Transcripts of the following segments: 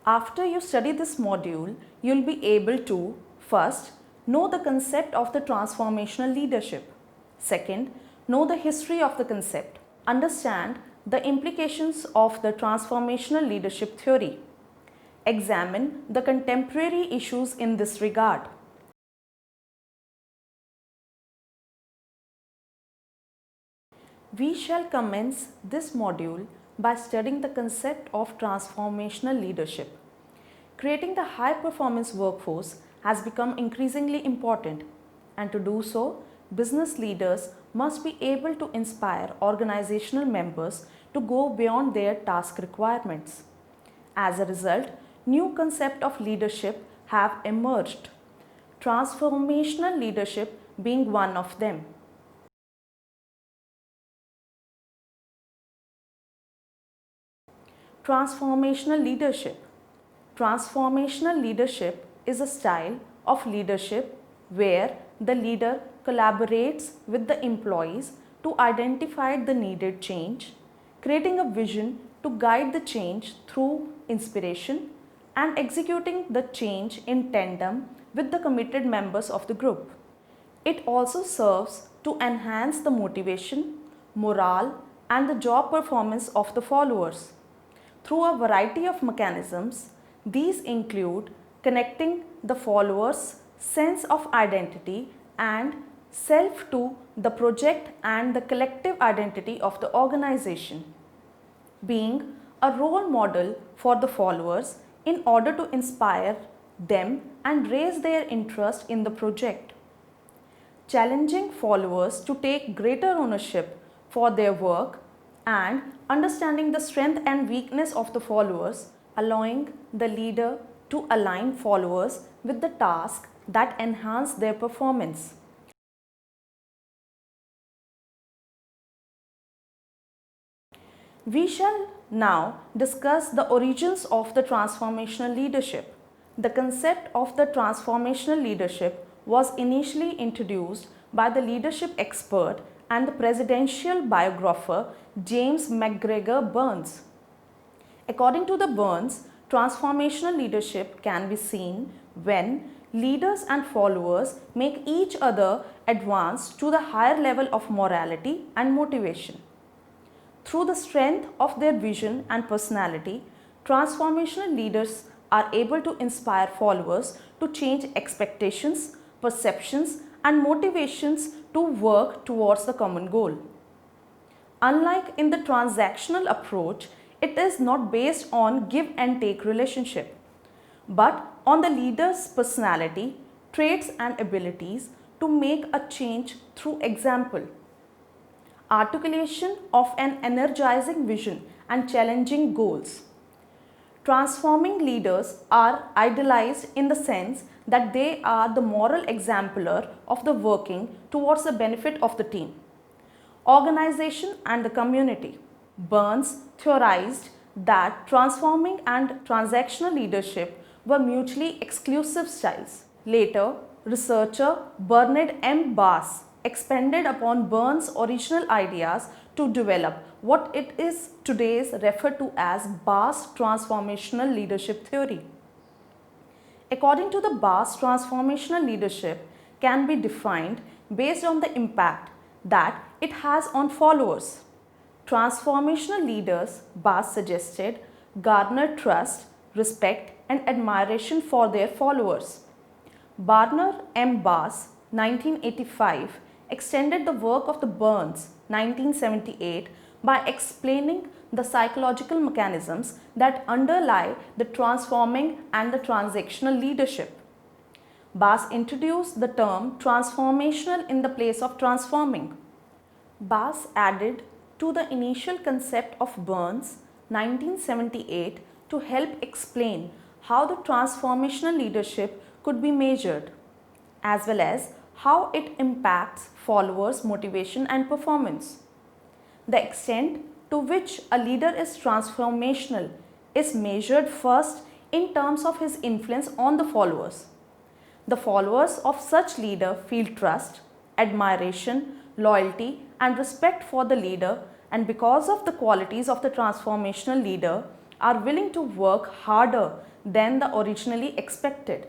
After you study this module, you will be able to first know the concept of the transformational leadership. Second, know the history of the concept. Understand the implications of the transformational leadership theory. Examine the contemporary issues in this regard. We shall commence this module by studying the concept of transformational leadership. Creating the high performance workforce has become increasingly important, and to do so, business leaders must be able to inspire organizational members to go beyond their task requirements. As a result, new concepts of leadership have emerged, transformational leadership being one of them. Transformational leadership. Transformational leadership is a style of leadership where the leader collaborates with the employees to identify the needed change, creating a vision to guide the change through inspiration, and executing the change in tandem with the committed members of the group. It also serves to enhance the motivation, morale, and the job performance of the followers. Through a variety of mechanisms, these include connecting the followers' sense of identity and self to the project and the collective identity of the organization, being a role model for the followers in order to inspire them and raise their interest in the project. Challenging followers to take greater ownership for their work and understanding the strength and weakness of the followers, allowing the leader to align followers with the tasks that enhance their performance. We shall now discuss the origins of the transformational leadership. The concept of the transformational leadership was initially introduced by the leadership expert and the presidential biographer James McGregor Burns. According to the Burns, transformational leadership can be seen when leaders and followers make each other advance to the higher level of morality and motivation. Through the strength of their vision and personality, transformational leaders are able to inspire followers to change expectations, perceptions, and motivations to work towards the common goal. Unlike in the transactional approach, it is not based on give and take relationship, but on the leader's personality, traits, and abilities to make a change through example. Articulation of an energizing vision and challenging goals. Transforming leaders are idealized in the sense that they are the moral exemplar of the working towards the benefit of the team, organization, and the community. Burns theorized that transforming and transactional leadership were mutually exclusive styles. Later, researcher Bernard M. Bass expanded upon Burns' original ideas to develop what it is today referred to as Bass transformational leadership theory. According to the Bass, transformational leadership can be defined based on the impact that it has on followers. Transformational leaders, Bass suggested, garner trust, respect, and admiration for their followers. Bernard M. Bass, 1985, extended the work of the Burns, 1978, by explaining the psychological mechanisms that underlie the transforming and the transactional leadership. Bass introduced the term transformational in the place of transforming. Bass added to the initial concept of Burns, 1978, to help explain how the transformational leadership could be measured, as well as how it impacts followers' motivation and performance. The extent to which a leader is transformational is measured first in terms of his influence on the followers. The followers of such leader feel trust, admiration, loyalty, and respect for the leader, and because of the qualities of the transformational leader, are willing to work harder than the originally expected.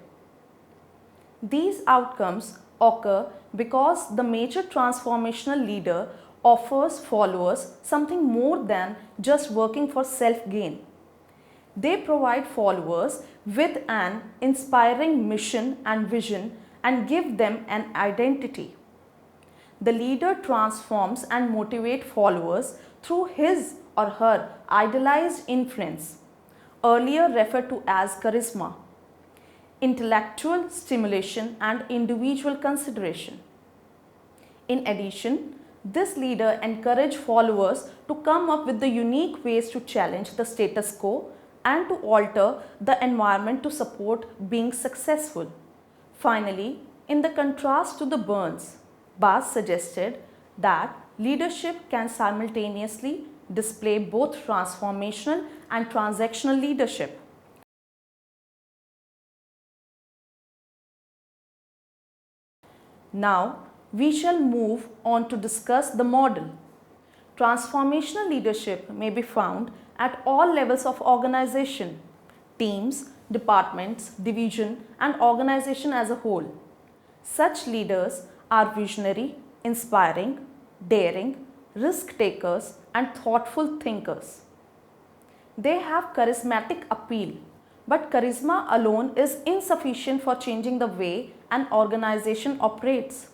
These outcomes occur because the major transformational leader offers followers something more than just working for self-gain. They provide followers with an inspiring mission and vision and give them an identity. The leader transforms and motivates followers through his or her idealized influence, earlier referred to as charisma, intellectual stimulation, and individual consideration. In addition, this leader encourages followers to come up with the unique ways to challenge the status quo and to alter the environment to support being successful. Finally, in the contrast to the Burns, Bass suggested that leadership can simultaneously display both transformational and transactional leadership. Now, we shall move on to discuss the model. Transformational leadership may be found at all levels of organization, teams, departments, division, and organization as a whole. Such leaders are visionary, inspiring, daring, risk takers, and thoughtful thinkers. They have charismatic appeal, but charisma alone is insufficient for changing the way an organization operates.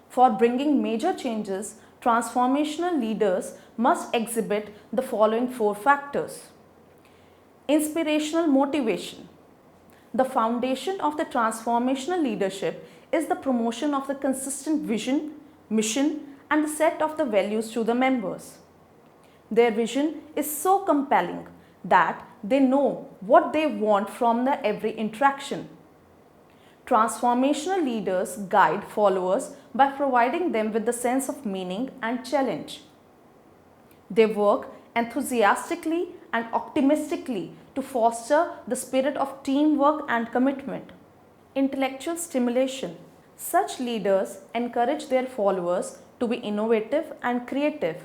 For bringing major changes, transformational leaders must exhibit the following 4 factors. Inspirational motivation. The foundation of the transformational leadership is the promotion of the consistent vision, mission, and the set of the values to the members. Their vision is so compelling that they know what they want from the every interaction. Transformational leaders guide followers by providing them with the sense of meaning and challenge. They work enthusiastically and optimistically to foster the spirit of teamwork and commitment. Intellectual stimulation. Such leaders encourage their followers to be innovative and creative.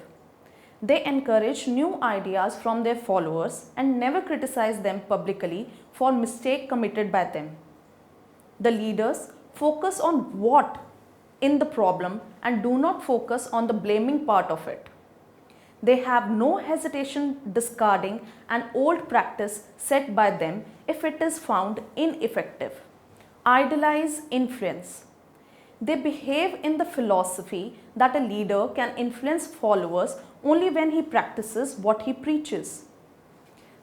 They encourage new ideas from their followers and never criticize them publicly for mistakes committed by them. The leaders focus on what in the problem and do not focus on the blaming part of it. They have no hesitation discarding an old practice set by them if it is found ineffective. Idealized influence. They behave in the philosophy that a leader can influence followers only when he practices what he preaches.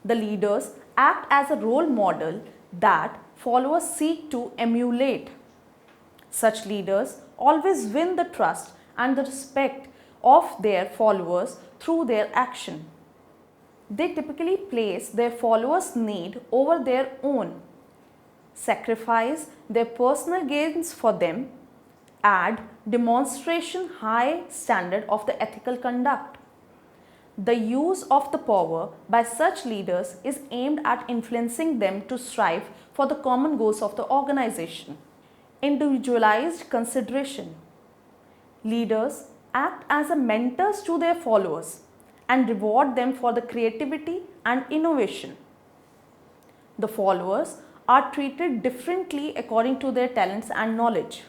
The leaders act as a role model that followers seek to emulate. Such leaders always win the trust and the respect of their followers through their action. They typically place their followers' need over their own, sacrifice their personal gains for them, add demonstration high standard of the ethical conduct. The use of the power by such leaders is aimed at influencing them to strive for the common goals of the organization. Individualized consideration. Leaders act as a mentors to their followers and reward them for the creativity and innovation. The followers are treated differently according to their talents and knowledge.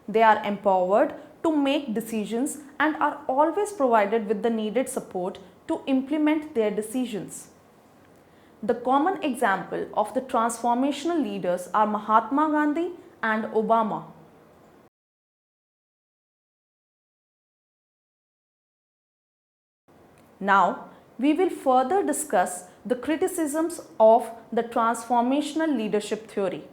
They are empowered to make decisions and are always provided with the needed support to implement their decisions. The common example of the transformational leaders are Mahatma Gandhi and Obama. Now, we will further discuss the criticisms of the transformational leadership theory.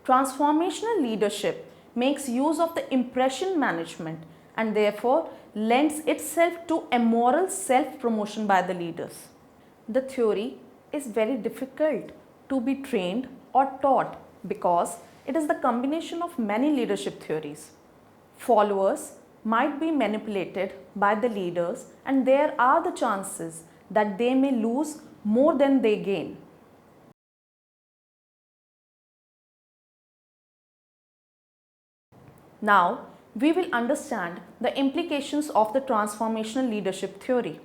Transformational leadership makes use of the impression management and therefore lends itself to immoral self-promotion by the leaders. The theory is very difficult to be trained or taught because it is the combination of many leadership theories. Followers might be manipulated by the leaders and there are the chances that they may lose more than they gain. Now, we will understand the implications of the transformational leadership theory.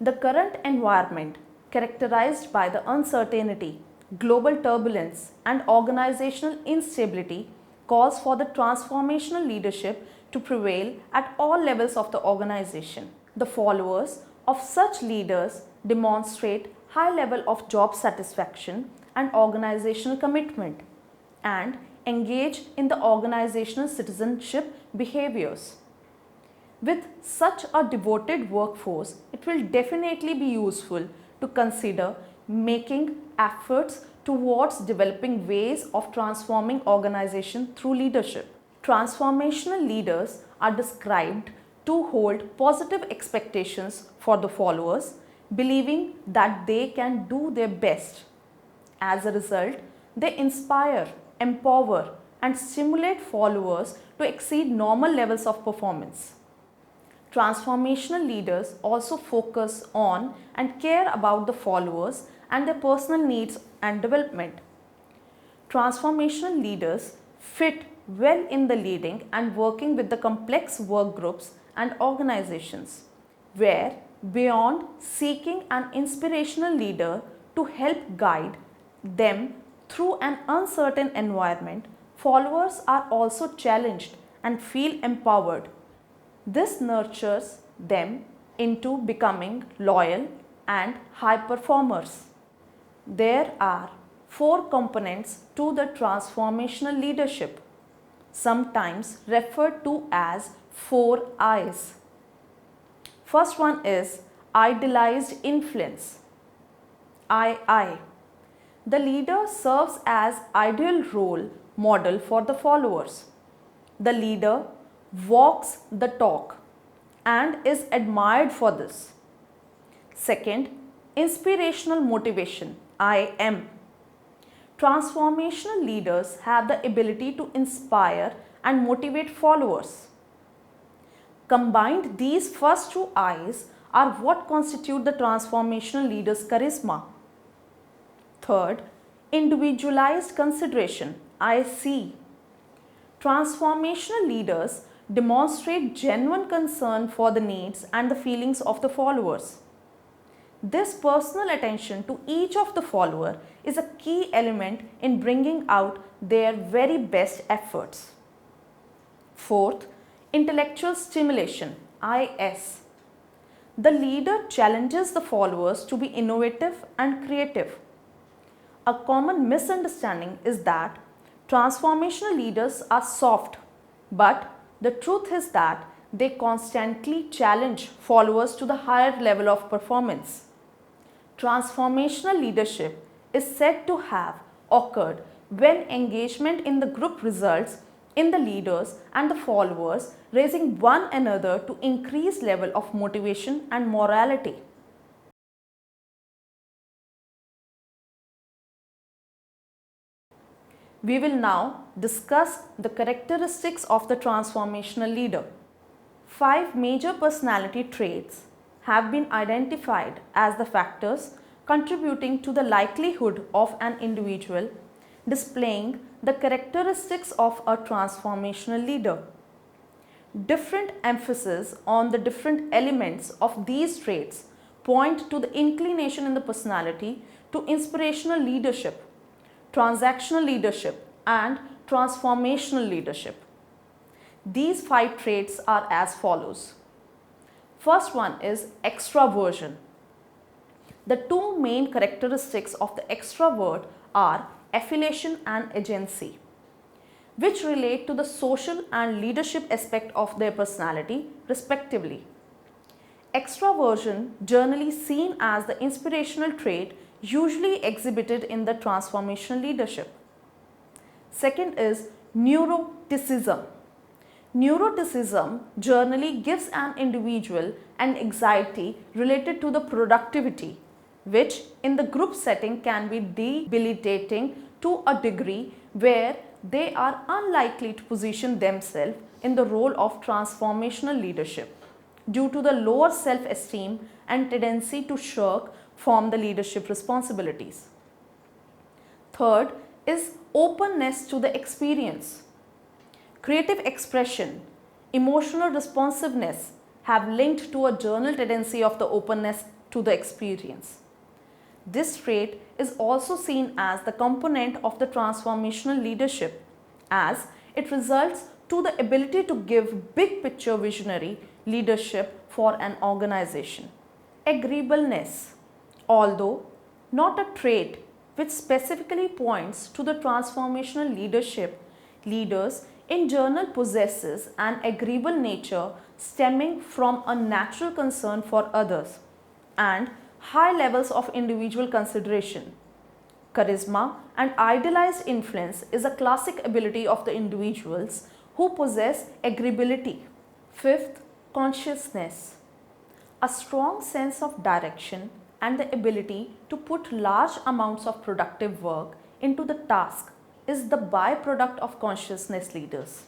The current environment, characterized by the uncertainty, global turbulence, and organizational instability, calls for the transformational leadership to prevail at all levels of the organization. The followers of such leaders demonstrate high level of job satisfaction and organizational commitment and engage in the organizational citizenship behaviors. With such a devoted workforce, it will definitely be useful to consider making efforts towards developing ways of transforming organization through leadership. Transformational leaders are described to hold positive expectations for the followers, believing that they can do their best. As a result, they inspire, empower, and stimulate followers to exceed normal levels of performance. Transformational leaders also focus on and care about the followers and their personal needs and development. Transformational leaders fit well in the leading and working with the complex work groups and organizations, where beyond seeking an inspirational leader to help guide them through an uncertain environment, followers are also challenged and feel empowered. This nurtures them into becoming loyal and high performers. There are 4 components to the transformational leadership, sometimes referred to as 4 I's. First one is Idealized Influence. II. The leader serves as ideal role model for the followers. The leader walks the talk and is admired for this. Second, Inspirational Motivation. IM. Transformational leaders have the ability to inspire and motivate followers. Combined, these first 2 I's are what constitute the transformational leader's charisma. Third, Individualized Consideration. IC. Transformational leaders demonstrate genuine concern for the needs and the feelings of the followers. This personal attention to each of the follower is a key element in bringing out their very best efforts. Fourth, Intellectual Stimulation. IS. The leader challenges the followers to be innovative and creative. A common misunderstanding is that transformational leaders are soft, but the truth is that they constantly challenge followers to the higher level of performance. Transformational leadership is said to have occurred when engagement in the group results in the leaders and the followers raising one another to increase level of motivation and morality. We will now discuss the characteristics of the transformational leader. 5 major personality traits have been identified as the factors contributing to the likelihood of an individual displaying the characteristics of a transformational leader. Different emphasis on the different elements of these traits point to the inclination in the personality to inspirational leadership, transactional leadership, and transformational leadership. These 5 traits are as follows. First one is extraversion. The 2 main characteristics of the extrovert are affiliation and agency, which relate to the social and leadership aspect of their personality respectively. Extraversion, generally seen as the inspirational trait, usually exhibited in the transformational leadership. Second is neuroticism. Neuroticism generally gives an individual an anxiety related to the productivity, which in the group setting can be debilitating to a degree where they are unlikely to position themselves in the role of transformational leadership due to the lower self-esteem and tendency to shirk from the leadership responsibilities. Third is openness to the experience. Creative expression, emotional responsiveness have linked to a general tendency of the openness to the experience. This trait is also seen as the component of the transformational leadership, as it results to the ability to give big picture visionary leadership for an organization. Agreeableness, although not a trait which specifically points to the transformational leadership, leaders in general possesses an agreeable nature stemming from a natural concern for others and high levels of individual consideration. Charisma and idealized influence is a classic ability of the individuals who possess agreeability. Fifth, consciousness. A strong sense of direction and the ability to put large amounts of productive work into the task is the byproduct of consciousness leaders.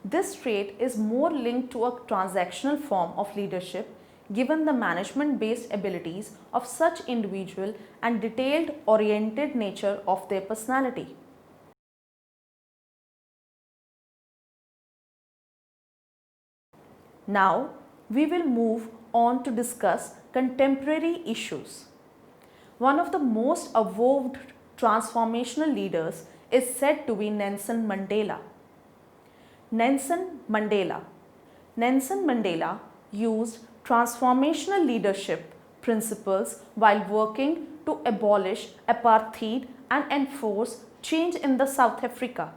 This trait is more linked to a transactional form of leadership given the management-based abilities of such individual and detailed oriented nature of their personality. Now, we will move on to discuss contemporary issues. One of the most avowed transformational leaders is said to be Nelson Mandela. Nelson Mandela used transformational leadership principles while working to abolish apartheid and enforce change in the South Africa.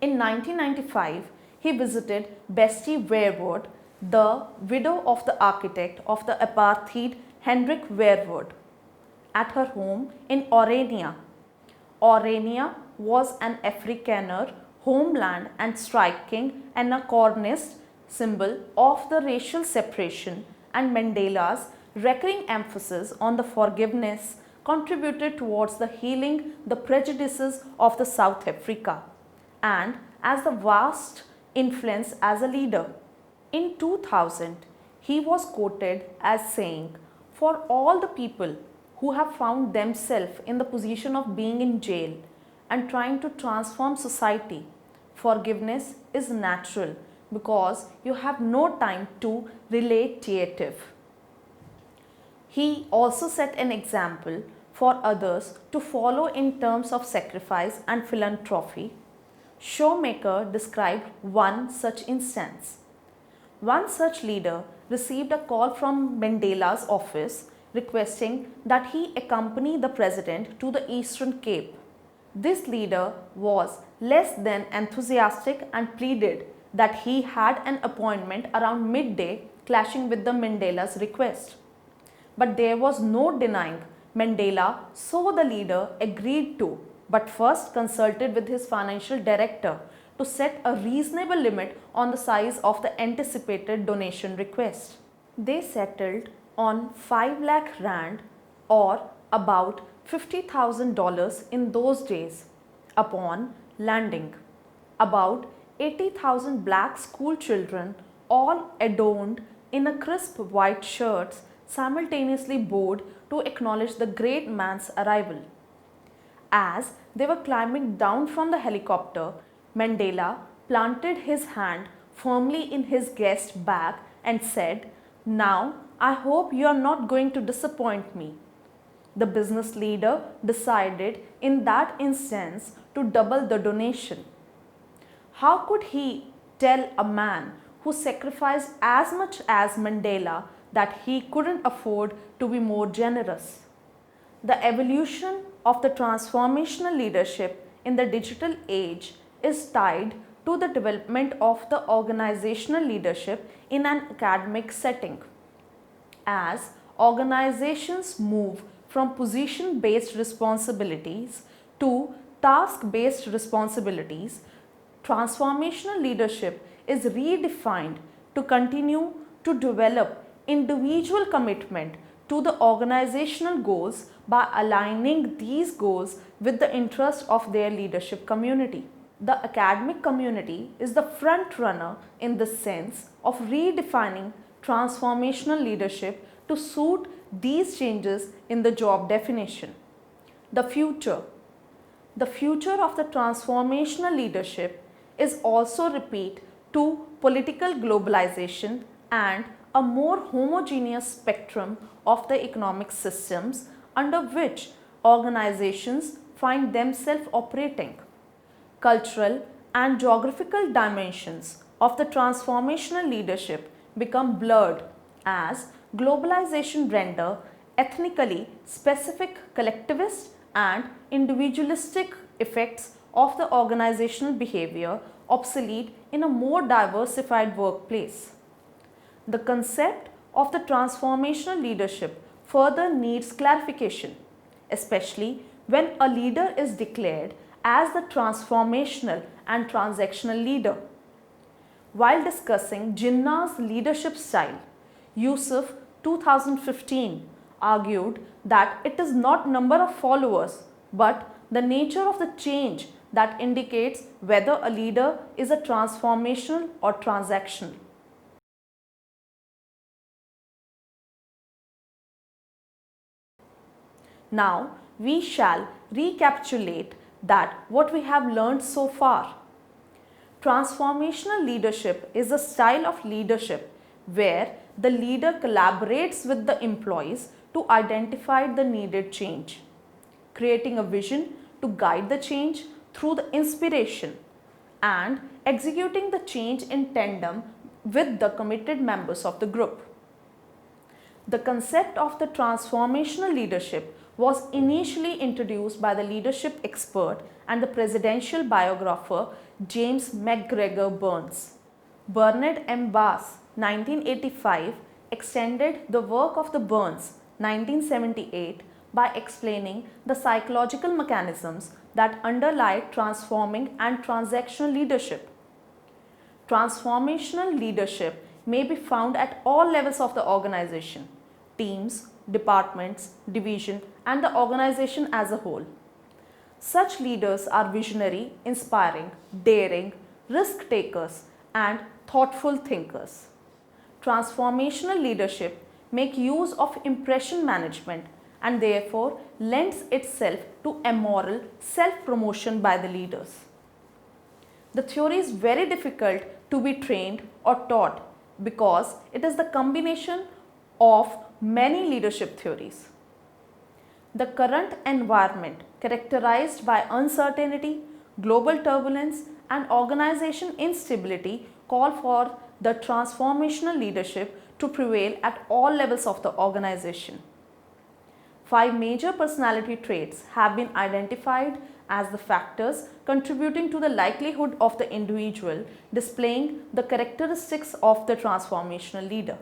In 1995, he visited Bessie Verwoerd, the widow of the architect of the apartheid Hendrik Verwoerd, at her home in Orania. Orania was an Afrikaner homeland and striking anachronist symbol of the racial separation, and Mandela's recurring emphasis on the forgiveness contributed towards the healing the prejudices of the South Africa and as the vast influence as a leader. In 2000, he was quoted as saying, "For all the people who have found themselves in the position of being in jail and trying to transform society, forgiveness is natural because you have no time to relative." He also set an example for others to follow in terms of sacrifice and philanthropy. Shoemaker described one such instance. One such leader received a call from Mandela's office requesting that he accompany the president to the Eastern Cape. This leader was less than enthusiastic and pleaded that he had an appointment around midday clashing with the Mandela's request. But there was no denying Mandela, so the leader agreed to, but first consulted with his financial director to set a reasonable limit on the size of the anticipated donation request. They settled on 5 lakh rand or about $50,000 in those days. Upon landing, about 80,000 black school children, all adorned in a crisp white shirts, simultaneously bowed to acknowledge the great man's arrival. As they were climbing down from the helicopter, Mandela planted his hand firmly in his guest's bag and said, "Now I hope you are not going to disappoint me." The business leader decided in that instance to double the donation. How could he tell a man who sacrificed as much as Mandela that he couldn't afford to be more generous? The evolution of the transformational leadership in the digital age is tied to the development of the organizational leadership in an academic setting. As organizations move from position-based responsibilities to task-based responsibilities, transformational leadership is redefined to continue to develop individual commitment to the organizational goals by aligning these goals with the interests of their leadership community. The academic community is the front runner in the sense of redefining transformational leadership to suit these changes in the job definition. The future. The future of the transformational leadership is also repeat to political globalization and a more homogeneous spectrum of the economic systems under which organizations find themselves operating. Cultural and geographical dimensions of the transformational leadership become blurred as globalization render ethnically specific collectivist and individualistic effects of the organizational behavior obsolete in a more diversified workplace. The concept of the transformational leadership further needs clarification, especially when a leader is declared as the transformational and transactional leader. While discussing Jinnah's leadership style, Yusuf 2015 argued that it is not number of followers but the nature of the change that indicates whether a leader is a transformational or transactional. Now we shall recapitulate that what we have learned so far. Transformational leadership is a style of leadership where the leader collaborates with the employees to identify the needed change, creating a vision to guide the change through the inspiration and executing the change in tandem with the committed members of the group. The concept of the transformational leadership was initially introduced by the leadership expert and the presidential biographer James McGregor Burns. Bernard M. Bass, 1985, extended the work of the Burns, 1978, by explaining the psychological mechanisms that underlie transforming and transactional leadership. Transformational leadership may be found at all levels of the organization, teams, departments, division, and the organization as a whole. Such leaders are visionary, inspiring, daring, risk takers, and thoughtful thinkers. Transformational leadership make use of impression management and therefore lends itself to immoral self-promotion by the leaders. The theory is very difficult to be trained or taught because it is the combination of many leadership theories. The current environment, characterized by uncertainty, global turbulence, and organization instability, call for the transformational leadership to prevail at all levels of the organization. 5 major personality traits have been identified as the factors contributing to the likelihood of the individual displaying the characteristics of the transformational leader.